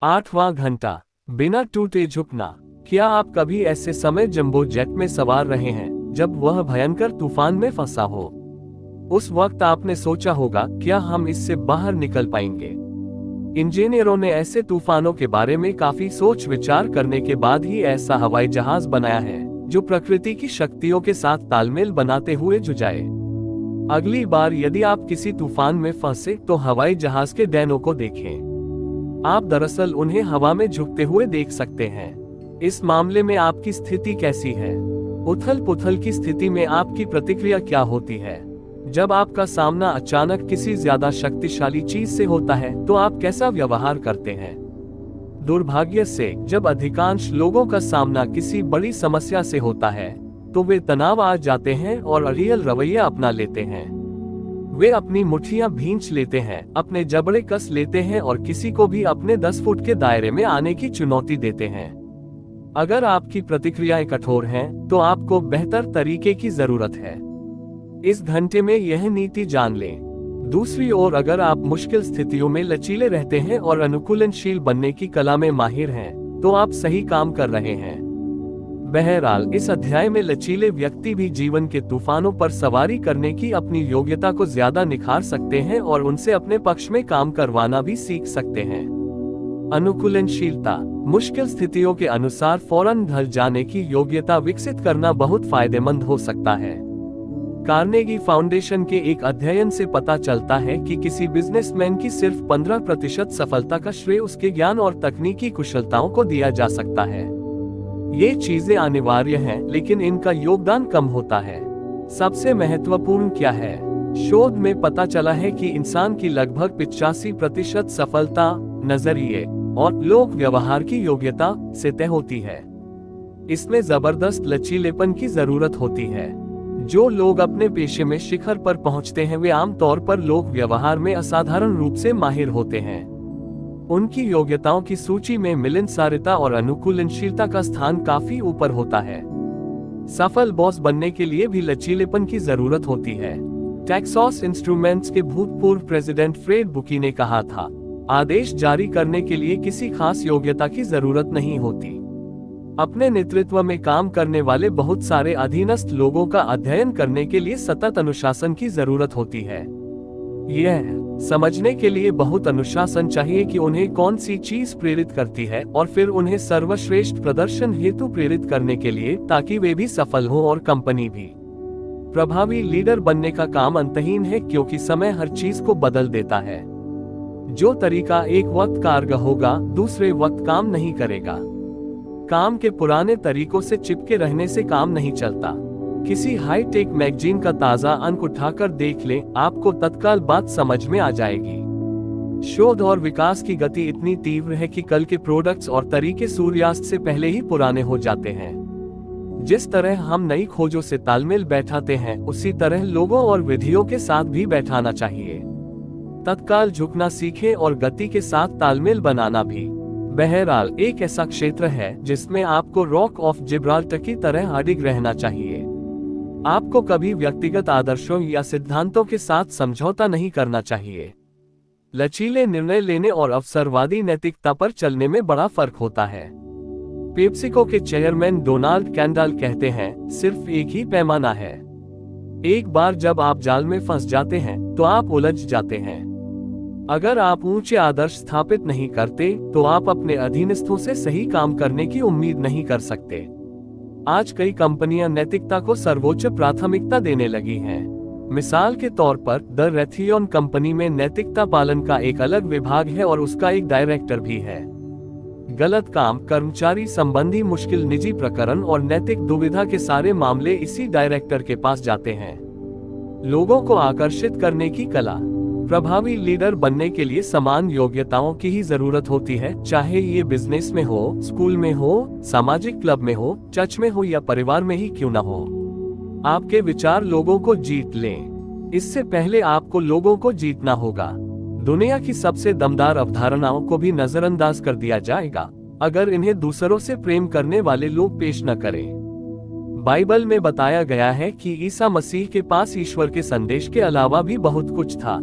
8वां घंटा, बिना टूटे झुकना। क्या आप कभी ऐसे समय जंबो जेट में सवार रहे हैं जब वह भयंकर तूफान में फंसा हो? उस वक्त आपने सोचा होगा, क्या हम इससे बाहर निकल पाएंगे? इंजीनियरों ने ऐसे तूफानों के बारे में काफी सोच विचार करने के बाद ही ऐसा हवाई जहाज बनाया है जो प्रकृति की शक्तियों के साथ तालमेल बनाते हुए जुझाए। अगली बार यदि आप किसी तूफान में फंसे तो हवाई जहाज के डैनों को देखें। आप दरअसल उन्हें हवा में झुकते हुए देख सकते हैं। इस मामले में आपकी स्थिति कैसी है? उथल पुथल की स्थिति में आपकी प्रतिक्रिया क्या होती है? जब आपका सामना अचानक किसी ज्यादा शक्तिशाली चीज से होता है तो आप कैसा व्यवहार करते हैं? दुर्भाग्य से जब अधिकांश लोगों का सामना किसी बड़ी समस्या से होता है तो वे तनाव आ जाते हैं और अड़ियल रवैया अपना लेते हैं। वे अपनी मुट्ठियां भींच लेते हैं, अपने जबड़े कस लेते हैं और किसी को भी अपने 10 फुट के दायरे में आने की चुनौती देते हैं। अगर आपकी प्रतिक्रियाएं कठोर हैं, तो आपको बेहतर तरीके की जरूरत है। इस घंटे में यह नीति जान लें। दूसरी ओर अगर आप मुश्किल स्थितियों में लचीले रहते हैं और अनुकूलनशील बनने की कला में माहिर हैं, तो आप सही काम कर रहे हैं। बहरहाल, इस अध्याय में लचीले व्यक्ति भी जीवन के तूफानों पर सवारी करने की अपनी योग्यता को ज्यादा निखार सकते हैं और उनसे अपने पक्ष में काम करवाना भी सीख सकते हैं। अनुकूलनशीलता, मुश्किल स्थितियों के अनुसार फौरन ढल जाने की योग्यता विकसित करना बहुत फायदेमंद हो सकता है। कार्नेगी फाउंडेशन के एक अध्ययन से पता चलता है कि किसी बिजनेसमैन की सिर्फ 15% सफलता का श्रेय उसके ज्ञान और तकनीकी कुशलताओं को दिया जा सकता है। ये चीजें अनिवार्य हैं, लेकिन इनका योगदान कम होता है। सबसे महत्वपूर्ण क्या है? शोध में पता चला है कि इंसान की लगभग 85% सफलता नजरिए और लोक व्यवहार की योग्यता से तय होती है। इसमें जबरदस्त लचीलेपन की जरूरत होती है। जो लोग अपने पेशे में शिखर पर पहुंचते हैं वे आमतौर पर लोक व्यवहार में असाधारण रूप से माहिर होते हैं। उनकी योग्यताओं की सूची में मिलनसारिता और अनुकूलनशीलता का स्थान काफी ऊपर होता है। सफल बॉस बनने के लिए भी लचीलेपन की जरूरत होती है। टेक्सास इंस्ट्रूमेंट्स के भूतपूर्व प्रेसिडेंट फ्रेड बुकी ने कहा था, आदेश जारी करने के लिए किसी खास योग्यता की जरूरत नहीं होती। अपने नेतृत्व में काम करने वाले बहुत सारे अधीनस्थ लोगों का अध्ययन करने के लिए सतत अनुशासन की जरूरत होती है। यह समझने के लिए बहुत अनुशासन चाहिए कि उन्हें कौन सी चीज प्रेरित करती है और फिर उन्हें सर्वश्रेष्ठ प्रदर्शन हेतु प्रेरित करने के लिए, ताकि वे भी सफल हों और कंपनी भी। प्रभावी लीडर बनने का काम अंतहीन है, क्योंकि समय हर चीज को बदल देता है। जो तरीका एक वक्त कारगर होगा दूसरे वक्त काम नहीं करेगा। काम के पुराने तरीकों से चिपके रहने से काम नहीं चलता। किसी हाईटेक मैगजीन का ताजा अंक उठाकर देख लें, आपको तत्काल बात समझ में आ जाएगी। शोध और विकास की गति इतनी तीव्र है कि कल के प्रोडक्ट्स और तरीके सूर्यास्त से पहले ही पुराने हो जाते हैं। जिस तरह हम नई खोजों से तालमेल बैठाते हैं, उसी तरह लोगों और विधियों के साथ भी बैठाना चाहिए। तत्काल झुकना सीखें और गति के साथ तालमेल बनाना भी। बहरहाल, एक ऐसा क्षेत्र है जिसमें आपको रॉक ऑफ जिब्राल्टर की तरह अडिग रहना चाहिए। आपको कभी व्यक्तिगत आदर्शों या सिद्धांतों के साथ समझौता नहीं करना चाहिए। लचीले निर्णय लेने और अवसरवादी नैतिकता पर चलने में बड़ा फर्क होता है। पेप्सिको के चेयरमैन डोनाल्ड कैंडल कहते हैं, सिर्फ एक ही पैमाना है। एक बार जब आप जाल में फंस जाते हैं तो आप उलझ जाते हैं। अगर आप ऊंचे आदर्श स्थापित नहीं करते तो आप अपने अधीनस्थों से सही काम करने की उम्मीद नहीं कर सकते। आज कई कंपनियां नैतिकता को सर्वोच्च प्राथमिकता देने लगी हैं। मिसाल के तौर पर द रेथियन कंपनी में नैतिकता पालन का एक अलग विभाग है और उसका एक डायरेक्टर भी है। गलत काम, कर्मचारी संबंधी मुश्किल निजी प्रकरण और नैतिक दुविधा के सारे मामले इसी डायरेक्टर के पास जाते हैं। लोगों को आकर्षित करने की कला। प्रभावी लीडर बनने के लिए समान योग्यताओं की ही जरूरत होती है, चाहे ये बिजनेस में हो, स्कूल में हो, सामाजिक क्लब में हो, चर्च में हो या परिवार में ही क्यों न हो। आपके विचार लोगों को जीत लें। इससे पहले आपको लोगों को जीतना होगा। दुनिया की सबसे दमदार अवधारणाओं को भी नजरअंदाज कर दिया जाएगा अगर इन्हें दूसरों से प्रेम करने वाले लोग पेश न करें। बाइबल में बताया गया है कि ईसा मसीह के पास ईश्वर के संदेश के अलावा भी बहुत कुछ था।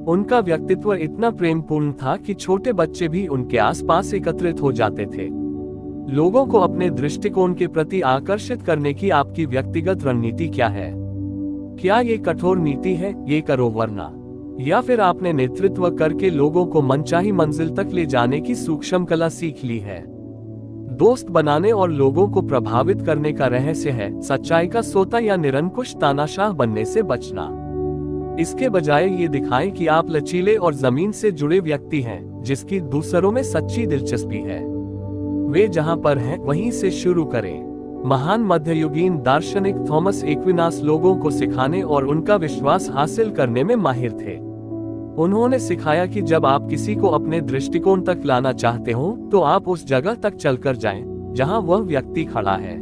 उनका व्यक्तित्व इतना प्रेमपूर्ण था कि छोटे बच्चे भी उनके आसपास एकत्रित हो जाते थे। लोगों को अपने दृष्टिकोण के प्रति आकर्षित करने की आपकी व्यक्तिगत रणनीति क्या है? क्या ये कठोर नीति है, ये करो वरना, या फिर आपने नेतृत्व करके लोगों को मनचाही मंजिल तक ले जाने की सूक्ष्म कला सीख ली है? दोस्त बनाने और लोगों को प्रभावित करने का रहस्य है सच्चाई का सोता या निरंकुश तानाशाह बनने से बचना। इसके बजाय ये दिखाएं कि आप लचीले और जमीन से जुड़े व्यक्ति हैं, जिसकी दूसरों में सच्ची दिलचस्पी है। वे जहां पर हैं वहीं से शुरू करें। महान मध्ययुगीन दार्शनिक थॉमस एक्विनास लोगों को सिखाने और उनका विश्वास हासिल करने में माहिर थे। उन्होंने सिखाया कि जब आप किसी को अपने दृष्टिकोण तक लाना चाहते हो तो आप उस जगह तक चलकर जाएं, जहां वह व्यक्ति खड़ा है।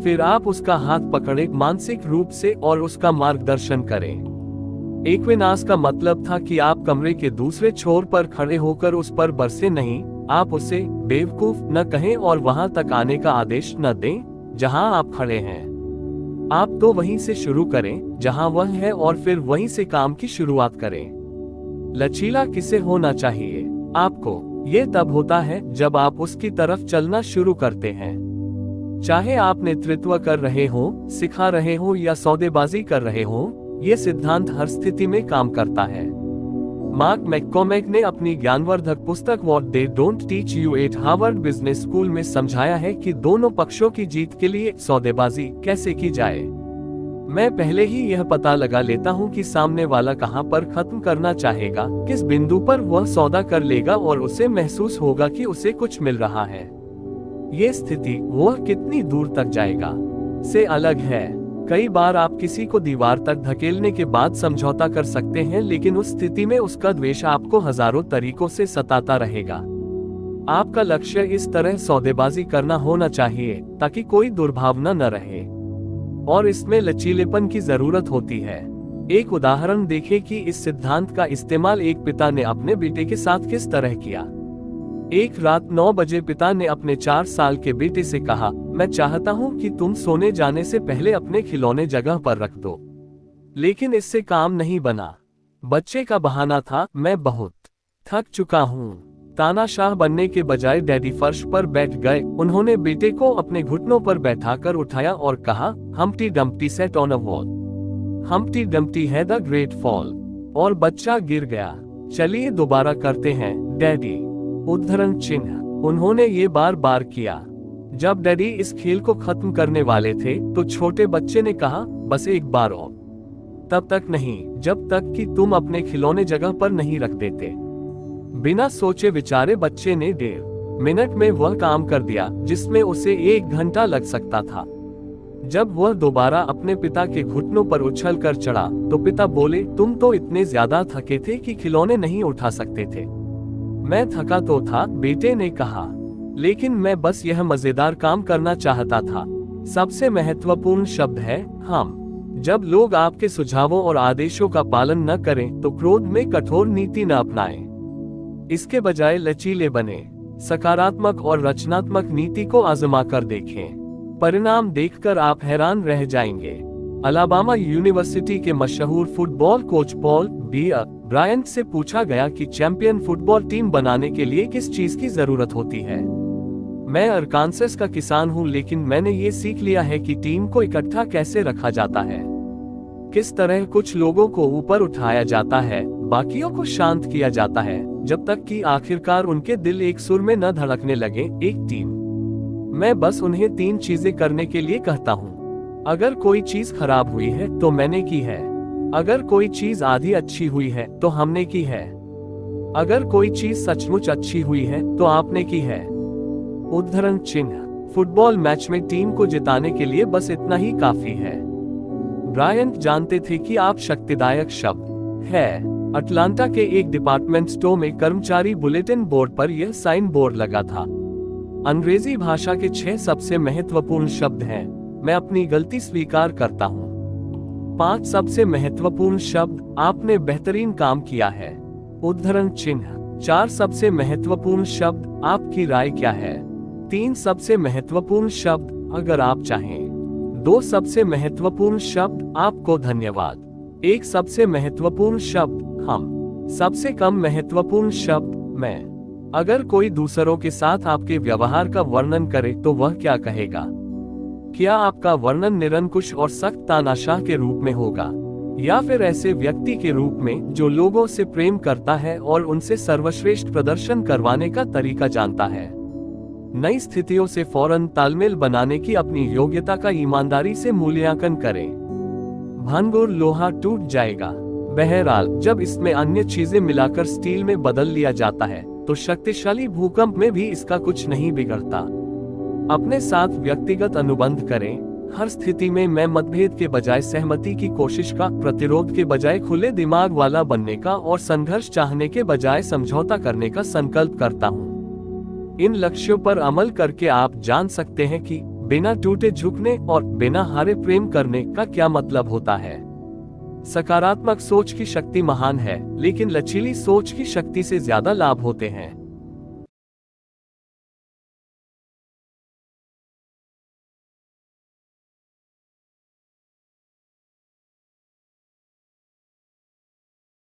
फिर आप उसका हाथ पकड़ें मानसिक रूप से और उसका मार्गदर्शन करें। एक्विनास का मतलब था कि आप कमरे के दूसरे छोर पर खड़े होकर उस पर बरसे नहीं, आप उसे बेवकूफ न कहें और वहां तक आने का आदेश न दें जहां आप खड़े हैं। आप तो वहीं से शुरू करें जहां वह है और फिर वहीं से काम की शुरुआत करें। लचीला किसे होना चाहिए? आपको। ये तब होता है जब आप उसकी तरफ चलना शुरू करते हैं। चाहे आप नेतृत्व कर रहे हो, सिखा रहे हो या सौदेबाजी कर रहे हो, ये सिद्धांत हर स्थिति में काम करता है। मार्क मैककॉर्मिक ने अपनी ज्ञानवर्धक पुस्तक what they don't teach you eight Harvard business school में समझाया है कि दोनों पक्षों की जीत के लिए सौदेबाजी कैसे की जाए। मैं पहले ही यह पता लगा लेता हूं कि सामने वाला कहां पर खत्म करना चाहेगा, किस बिंदु पर वह सौदा कर लेगा और उसे महसूस होगा कि उसे कुछ मिल रहा है। ये स्थिति वह कितनी दूर तक जाएगा से अलग है। कई बार आप किसी को दीवार तक धकेलने के बाद समझौता कर सकते हैं, लेकिन उस स्थिति में उसका द्वेष आपको हजारों तरीकों से सताता रहेगा। आपका लक्ष्य इस तरह सौदेबाजी करना होना चाहिए ताकि कोई दुर्भावना न रहे, और इसमें लचीलेपन की जरूरत होती है। एक उदाहरण देखें कि इस सिद्धांत का इस्तेमाल एक पिता ने अपने बेटे के साथ किस तरह किया। एक रात 9 बजे पिता ने अपने 4 साल के बेटे से कहा, मैं चाहता हूं कि तुम सोने जाने से पहले अपने खिलौने जगह पर रख दो। लेकिन इससे काम नहीं बना। बच्चे का बहाना था, मैं बहुत थक चुका हूं। तानाशाह बनने के बजाय डैडी फर्श पर बैठ गए। उन्होंने बेटे को अपने घुटनों पर बैठाकर उठाया और कहा, Humpty Dumpty set on a wall, Humpty Dumpty had a great fall, और बच्चा गिर गया। चलिए दोबारा करते हैं, डैडी। उद्धरण चिन्ह। उन्होंने ये बार बार किया। जब डैडी इस खेल को खत्म करने वाले थे तो छोटे बच्चे ने कहा, बस एक बार और। तब तक नहीं जब तक कि तुम अपने खिलौने जगह पर नहीं रख देते। बिना सोचे विचारे बच्चे ने 1.5 मिनट में वह काम कर दिया जिसमें उसे 1 घंटा लग सकता था। जब वह दोबारा अपने पिता के घुटनों पर उछल कर चढ़ा तो पिता बोले, तुम तो इतने ज्यादा थके थे कि खिलौने नहीं उठा सकते थे। मैं थका तो था, बेटे ने कहा, लेकिन मैं बस यह मजेदार काम करना चाहता था। सबसे महत्वपूर्ण शब्द है हम। जब लोग आपके सुझावों और आदेशों का पालन न करें तो क्रोध में कठोर नीति न अपनाएं। इसके बजाय लचीले बने, सकारात्मक और रचनात्मक नीति को आजमा कर देखें। परिणाम देखकर आप हैरान रह जाएंगे। अलाबामा यूनिवर्सिटी के मशहूर फुटबॉल कोच पॉल ब्रायंट से पूछा गया कि चैंपियन फुटबॉल टीम बनाने के लिए किस चीज की जरूरत होती है। मैं अरकानसस का किसान हूं, लेकिन मैंने ये सीख लिया है कि टीम को इकट्ठा कैसे रखा जाता है, किस तरह कुछ लोगों को ऊपर उठाया जाता है, बाकियों को शांत किया जाता है, जब तक कि आखिरकार उनके दिल एक सुर में न धड़कने लगे। एक टीम। मैं बस उन्हें 3 चीजें करने के लिए कहता हूँ। अगर कोई चीज खराब हुई है तो मैंने की है। अगर कोई चीज आधी अच्छी हुई है तो हमने की है। अगर कोई चीज सचमुच अच्छी हुई है तो आपने की है। उद्धरण चिन्ह। फुटबॉल मैच में टीम को जिताने के लिए बस इतना ही काफी है। ब्रायंट जानते थे कि आप शक्तिदायक शब्द है। अटलांटा के एक डिपार्टमेंट स्टोर में कर्मचारी बुलेटिन बोर्ड पर यह साइन बोर्ड लगा था। अंग्रेजी भाषा के 6 सबसे महत्वपूर्ण शब्द हैं। मैं अपनी गलती स्वीकार करता हूँ। 5 सबसे महत्वपूर्ण शब्द, आपने बेहतरीन काम किया है। उद्धरण चिन्ह। 4 सबसे महत्वपूर्ण शब्द, आपकी राय क्या है। 3 सबसे महत्वपूर्ण शब्द, अगर आप चाहें। 2 सबसे महत्वपूर्ण शब्द, आपको धन्यवाद। 1 सबसे महत्वपूर्ण शब्द, हम। सबसे कम महत्वपूर्ण शब्द मैं। अगर कोई दूसरों के साथ आपके व्यवहार का वर्णन करे तो वह क्या कहेगा? क्या आपका वर्णन निरंकुश और सख्त तानाशाह के रूप में होगा, या फिर ऐसे व्यक्ति के रूप में जो लोगों से प्रेम करता है और उनसे सर्वश्रेष्ठ प्रदर्शन करवाने का तरीका जानता है? नई स्थितियों से फौरन तालमेल बनाने की अपनी योग्यता का ईमानदारी से मूल्यांकन करें। भंगुर लोहा टूट जाएगा। बहरहाल, जब इसमें अन्य चीजें मिलाकर स्टील में बदल लिया जाता है तो शक्तिशाली भूकंप में भी इसका कुछ नहीं बिगड़ता। अपने साथ व्यक्तिगत अनुबंध करें। हर स्थिति में मैं मतभेद के बजाय सहमति की कोशिश का, प्रतिरोध के बजाय खुले दिमाग वाला बनने का और संघर्ष चाहने के बजाय समझौता करने का संकल्प करता हूँ। इन लक्ष्यों पर अमल करके आप जान सकते हैं कि बिना टूटे झुकने और बिना हारे प्रेम करने का क्या मतलब होता है। सकारात्मक सोच की शक्ति महान है, लेकिन लचीली सोच की शक्ति से ज्यादा लाभ होते हैं।